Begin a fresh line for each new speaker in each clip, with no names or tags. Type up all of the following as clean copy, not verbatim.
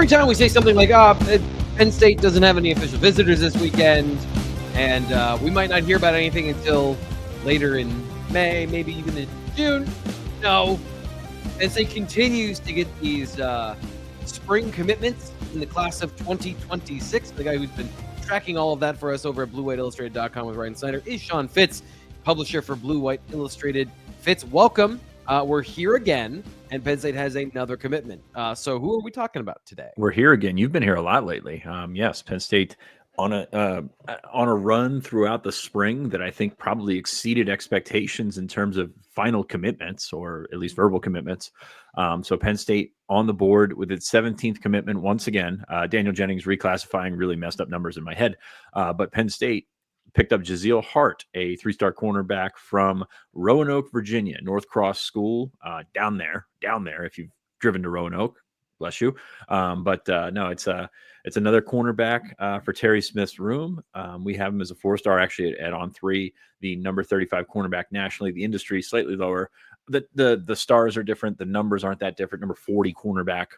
every time we say something like, Penn State doesn't have any official visitors this weekend, and we might not hear about anything until later in May, maybe even in June. No. Penn State continues to get these spring commitments in the class of 2026. The guy who's been tracking all of that for us over at BlueWhiteIllustrated.com with Ryan Snyder is Sean Fitz, publisher for Blue White Illustrated. Fitz, welcome. We're here again, and Penn State has another commitment. So who are we talking about today?
We're here again. You've been here a lot lately. Yes, Penn State on a run throughout the spring that I think probably exceeded expectations in terms of final commitments, or at least verbal commitments. So Penn State on the board with its 17th commitment once again. Daniel Jennings reclassifying really messed up numbers in my head, but Penn State picked up Jaziel Hart, a three-star cornerback from Roanoke, Virginia, North Cross School, down there. If you've driven to Roanoke, bless you. No, it's another cornerback for Terry Smith's room. We have him as a 4-star, actually at on 3, the number 35 cornerback nationally. The industry slightly lower. The stars are different. The numbers aren't that different. Number 40 cornerback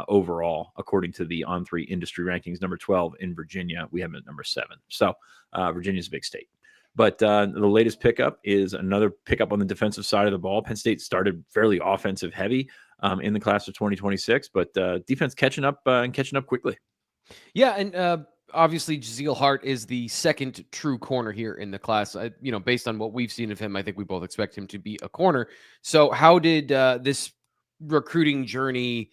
overall, according to the on 3 industry rankings. Number 12 in Virginia. We have him at number 7. So Virginia's a big state. But the latest pickup is another pickup on the defensive side of the ball. Penn State started fairly offensive heavy in the class of 2026, but defense catching up quickly.
Yeah, and obviously Jaziel Hart is the second true corner here in the class. Based on what we've seen of him, I think we both expect him to be a corner. So how did this recruiting journey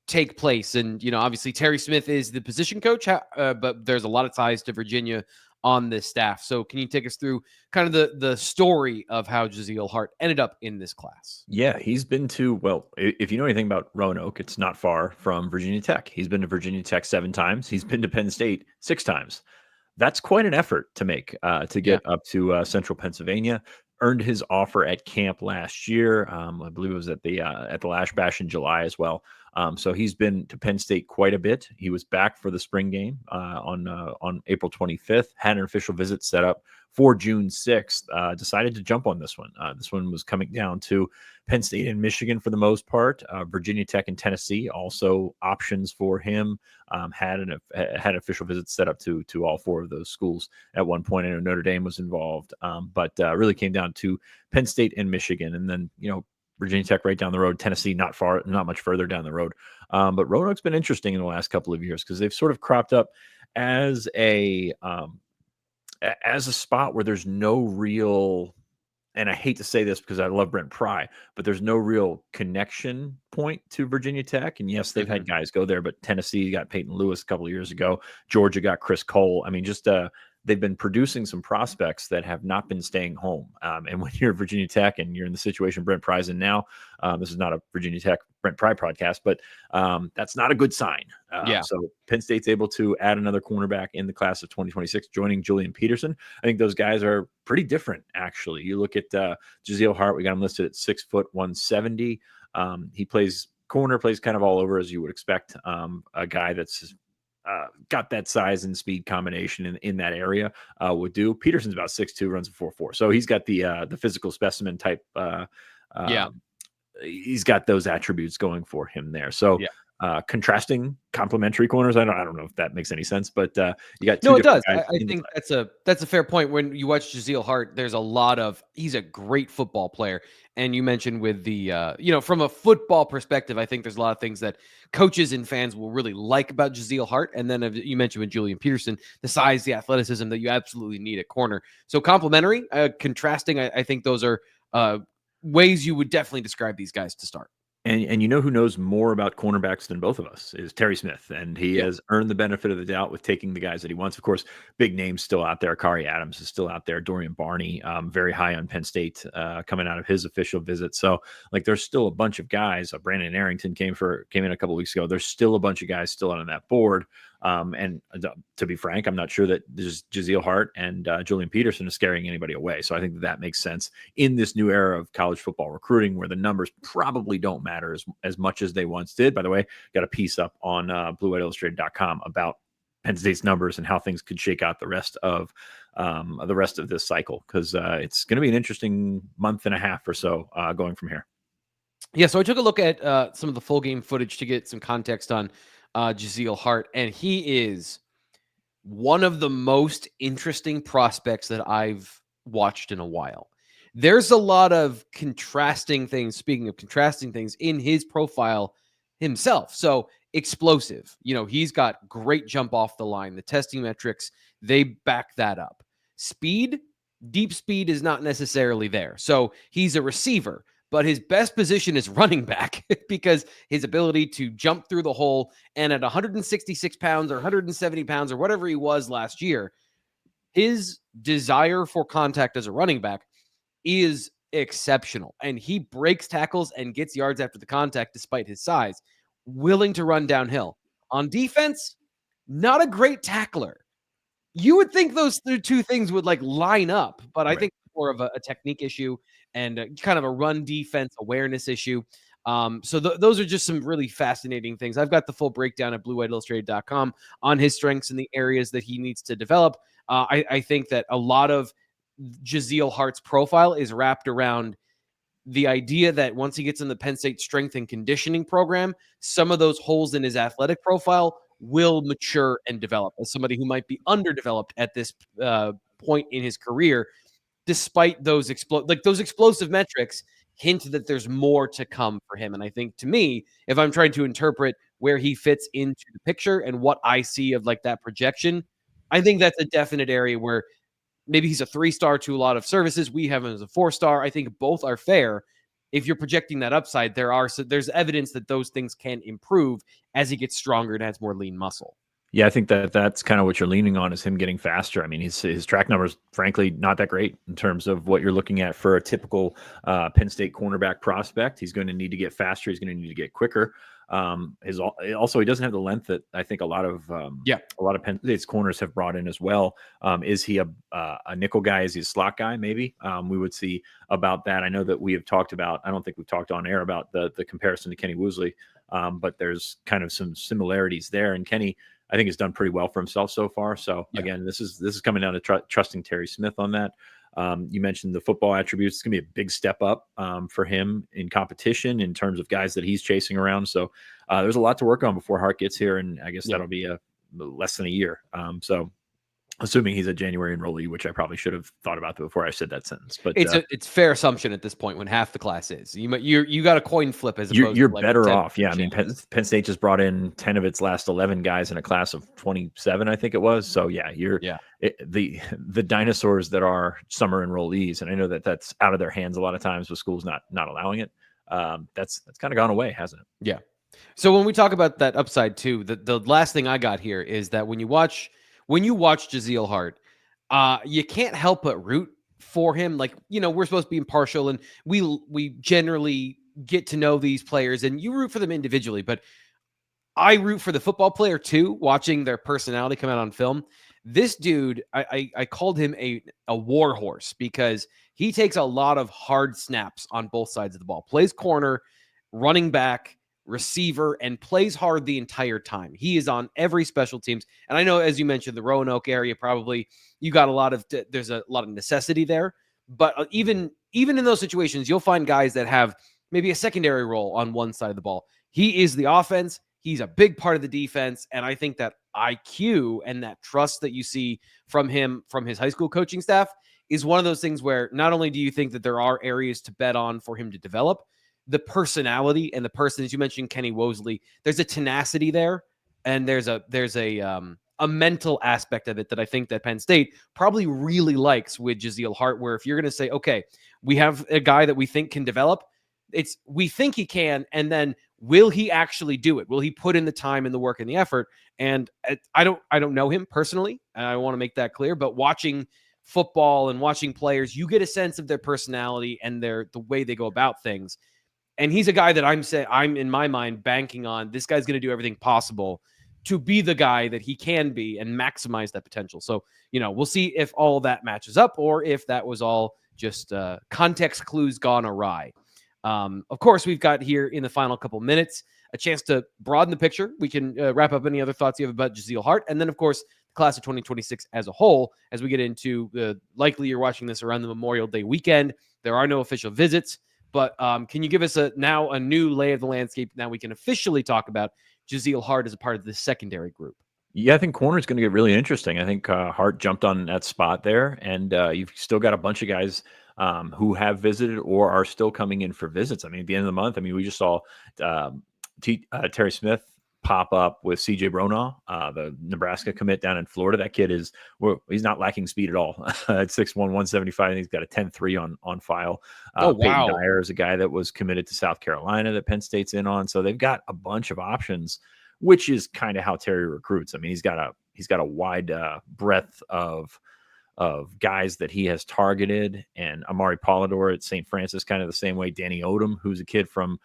take place? And, obviously Terry Smith is the position coach, but there's a lot of ties to Virginia on this staff. So can you take us through kind of the story of how Jaziel Hart ended up in this class?
Yeah, he's been to, well, if you know anything about Roanoke, it's not far from Virginia Tech. He's been to Virginia Tech 7 times. He's been to Penn State 6 times. That's quite an effort to make to get up to central Pennsylvania. Earned his offer at camp last year. I believe it was at the Lash Bash in July as well. So he's been to Penn State quite a bit. He was back for the spring game on April 25th. Had an official visit set up for June 6th. Decided to jump on this one. This one was coming down to Penn State and Michigan for the most part. Virginia Tech and Tennessee also options for him. Had official visits set up to all 4 of those schools at one point. I know Notre Dame was involved, but really came down to Penn State and Michigan, and then Virginia Tech right down the road. Tennessee not much further down the road. But Roanoke's been interesting in the last couple of years because they've sort of cropped up as a spot where there's no real, and I hate to say this because I love Brent Pry, but there's no real connection point to Virginia Tech. And yes, they've had guys go there, but Tennessee got Peyton Lewis a couple of years ago. Georgia got Chris Cole. I mean, just they've been producing some prospects that have not been staying home. And when you're Virginia Tech and you're in the situation Brent Pry's in now, this is not a Virginia Tech Brent Pry podcast, but that's not a good sign. So Penn State's able to add another cornerback in the class of 2026, joining Julian Peterson. I think those guys are pretty different, actually. You look at Jaziel Hart, we got him listed at 6 foot 170. He plays corner, plays kind of all over, as you would expect. A guy that's got that size and speed combination in that area would do. Peterson's about 6'2", runs a 4.4. So he's got the physical specimen type. He's got those attributes going for him there. So contrasting complementary corners. I don't know if that makes any sense, but you got two.
No, it does. I think that's a fair point. When you watch Jaziel Hart, there's a lot of, he's a great football player. And you mentioned with the, from a football perspective, I think there's a lot of things that coaches and fans will really like about Jaziel Hart. And then you mentioned with Julian Peterson, the size, the athleticism that you absolutely need at corner. So complementary, contrasting, I think those are ways you would definitely describe these guys to start.
And you know who knows more about cornerbacks than both of us is Terry Smith. And he has earned the benefit of the doubt with taking the guys that he wants. Of course, big names still out there. Kari Adams is still out there. Dorian Barney, very high on Penn State coming out of his official visit. So, there's still a bunch of guys. Brandon Arrington came in a couple of weeks ago. There's still a bunch of guys still on that board. And to be frank, I'm not sure that Jaziel Hart and Julian Peterson is scaring anybody away. So I think that makes sense in this new era of college football recruiting where the numbers probably don't matter as much as they once did. By the way, got a piece up on BlueWhiteIllustrated.com about Penn State's numbers and how things could shake out the rest of this cycle, because it's going to be an interesting month and a half or so going from here.
Yeah, so I took a look at some of the full game footage to get some context on Jaziel Hart, and he is one of the most interesting prospects that I've watched in a while. There's a lot of contrasting things, speaking of contrasting things, in his profile himself. So explosive. He's got great jump off the line. The testing metrics, they back that up. Speed, deep speed is not necessarily there. So he's a receiver, but his best position is running back because his ability to jump through the hole, and at 166 pounds or 170 pounds or whatever he was last year, his desire for contact as a running back is exceptional. And he breaks tackles and gets yards after the contact despite his size, willing to run downhill. On defense, not a great tackler. You would think those two things would line up, but I think more of a technique issue and kind of a run defense awareness issue. So those are just some really fascinating things. I've got the full breakdown at bluewhiteillustrated.com on his strengths and the areas that he needs to develop. I think that a lot of Jaziel Hart's profile is wrapped around the idea that once he gets in the Penn State strength and conditioning program, some of those holes in his athletic profile will mature and develop. As somebody who might be underdeveloped at this point in his career, despite those explosive metrics hint that there's more to come for him. And I think, to me, if I'm trying to interpret where he fits into the picture and what I see of that projection, I think that's a definite area where maybe he's a 3-star to a lot of services. We have him as a 4-star. I think both are fair. If you're projecting that upside, there's evidence that those things can improve as he gets stronger and has more lean muscle.
Yeah, I think that's kind of what you're leaning on, is him getting faster. I mean, his track numbers, frankly, not that great in terms of what you're looking at for a typical Penn State cornerback prospect. He's going to need to get faster. He's going to need to get quicker. He doesn't have the length that I think a lot of Penn State's corners have brought in as well. Is he a nickel guy? Is he a slot guy? Maybe we would see about that. I know that we have talked about, I don't think we've talked on air about the comparison to Kenny Woosley, but there's kind of some similarities there. And Kenny, I think, has done pretty well for himself so far. So again, this is coming down to trusting Terry Smith on that. You mentioned the football attributes. It's going to be a big step up for him in competition in terms of guys that he's chasing around. So there's a lot to work on before Hart gets here, and I guess that'll be less than a year. So assuming he's a January enrollee, which I probably should have thought about before I said that sentence. But
it's fair assumption at this point when half the class is. You got a coin flip as opposed
you're
to
better off. Yeah, I mean, Penn State just brought in 10 of its last 11 guys in a class of 27, I think it was. So the dinosaurs that are summer enrollees, and I know that that's out of their hands a lot of times with schools not allowing it. That's kind of gone away, hasn't it?
Yeah. So when we talk about that upside too, the last thing I got here is that when you watch Jaziel Hart, you can't help but root for him. We're supposed to be impartial, and we generally get to know these players, and you root for them individually. But I root for the football player too, watching their personality come out on film. This dude, I called him a war horse because he takes a lot of hard snaps on both sides of the ball. Plays corner, running back, receiver, and plays hard the entire time. He is on every special teams. And I know, as you mentioned, the Roanoke area, probably you got there's a lot of necessity there. But even in those situations, you'll find guys that have maybe a secondary role on one side of the ball. He is the offense. He's a big part of the defense. And I think that IQ and that trust that you see from him, from his high school coaching staff, is one of those things where not only do you think that there are areas to bet on for him to develop, the personality and the person, as you mentioned, Kenny Woosley, there's a tenacity there, and there's a mental aspect of it that I think that Penn State probably really likes with Jaziel Hart, where if you're going to say, okay, we have a guy that we think can develop, we think he can, and then will he actually do it? Will he put in the time and the work and the effort? And I don't know him personally, and I want to make that clear, but watching football and watching players, you get a sense of their personality and the way they go about things. And he's a guy that I'm in my mind banking on. This guy's going to do everything possible to be the guy that he can be and maximize that potential. So, we'll see if all that matches up or if that was all just context clues gone awry. Of course, we've got here in the final couple minutes a chance to broaden the picture. We can wrap up any other thoughts you have about Jaziel Hart. And then, of course, the class of 2026 as a whole, as we get into likely you're watching this around the Memorial Day weekend. There are no official visits. But can you give us now a new lay of the landscape? Now we can officially talk about Jaziel Hart as a part of the secondary group?
Yeah, I think corner is going to get really interesting. I think Hart jumped on that spot there, and you've still got a bunch of guys who have visited or are still coming in for visits. I mean, at the end of the month, I mean, we just saw um, Terry Smith pop up with CJ Bronaugh, the Nebraska commit down in Florida. That kid is, well, he's not lacking speed at all. At 6'1", 175, he's got a 10.3 on file.
Oh,
Peyton
wow.
Dyer is a guy that was committed to South Carolina that Penn State's in on. So they've got a bunch of options, which is kind of how Terry recruits. I mean, he's got a wide breadth of guys that he has targeted, and Amari Polidor at St. Francis, kind of the same way. Danny Odom, who's a kid from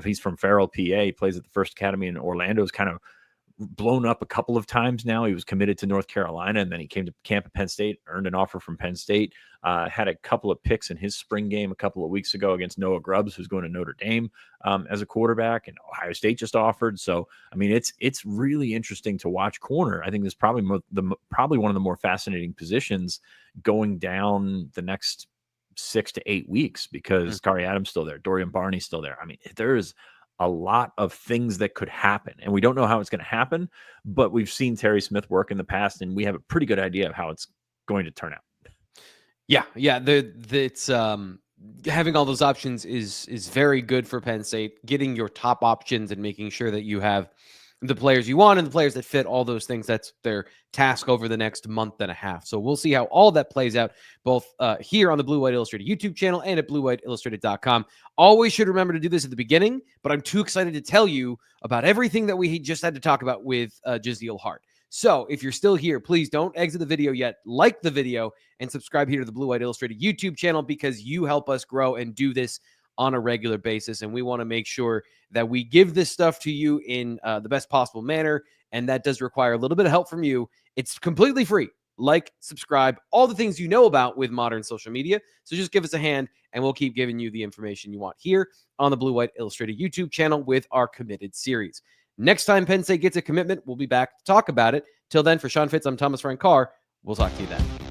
he's from Farrell, PA, he plays at the First Academy in Orlando, is kind of blown up a couple of times now. He was committed to North Carolina, and then he came to camp at Penn State, earned an offer from Penn State, had a couple of picks in his spring game a couple of weeks ago against Noah Grubbs, who's going to Notre Dame as a quarterback, and Ohio State just offered. So, I mean, it's really interesting to watch corner. I think this is probably probably one of the more fascinating positions going down the next 6 to 8 weeks, because Kari Adams still there, Dorian Barney's still there. I mean, there's a lot of things that could happen, and we don't know how it's going to happen, but we've seen Terry Smith work in the past, and we have a pretty good idea of how it's going to turn out.
Yeah. It's having all those options is very good for Penn State. Getting your top options and making sure that you have the players you want and the players that fit all those things. That's their task over the next month and a half. So we'll see how all that plays out, both here on the Blue White Illustrated YouTube channel and at bluewhiteillustrated.com. Always should remember to do this at the beginning, but I'm too excited to tell you about everything that we just had to talk about with Jaziel Hart. So if you're still here, please don't exit the video yet. Like the video and subscribe here to the Blue White Illustrated YouTube channel, because you help us grow and do this on a regular basis. And we want to make sure that we give this stuff to you in the best possible manner. And that does require a little bit of help from you. It's completely free. Like, subscribe, all the things you know about with modern social media. So just give us a hand and we'll keep giving you the information you want here on the Blue White Illustrated YouTube channel with our committed series. Next time Penn State gets a commitment, we'll be back to talk about it. Till then, for Sean Fitz, I'm Thomas Frank Carr. We'll talk to you then.